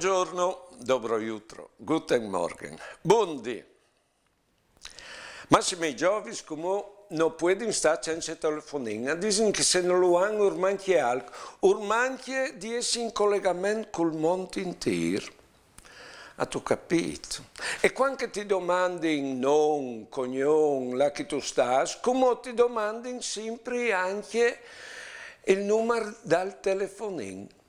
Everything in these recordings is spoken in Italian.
Buongiorno, dobro jutro, guten Morgen, buondì. Massimo i giovani come non pueden stare senza telefonina, dicono che se non lo hanno ormai è altro, ormai di essere in collegamento col mondo intero. Ha tu capito? E quando ti domandi non, cognome, là che tu stai, come ti domandi sempre anche il numero del telefonino.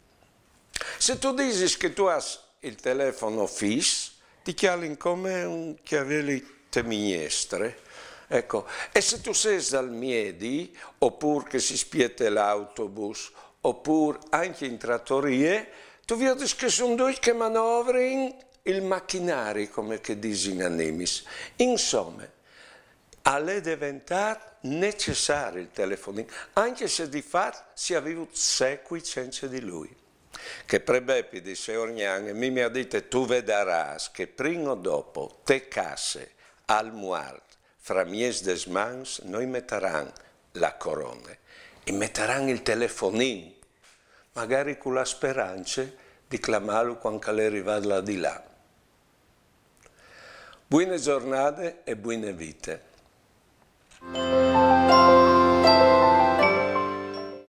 Se tu dici che tu hai il telefono fisso, ti chiamano come un chiavelli minestre. Ecco. E se tu sei dal Miedi, oppure che si spiete l'autobus, oppure anche in trattorie, tu vedi che sono due che manovrano il macchinario, come che dicono a Nemis. Insomma, è diventato necessario il telefonino, anche se di fatto si aveva secoli senza di lui. Che prebepi di Seorgnan e mi ha detto tu vedrai che prima o dopo te casse al muard fra mies des mans noi metteranno la corona e metteranno il telefonino, magari con la speranza di clamarlo quando le arriva là di là. Buone giornate e buone vite.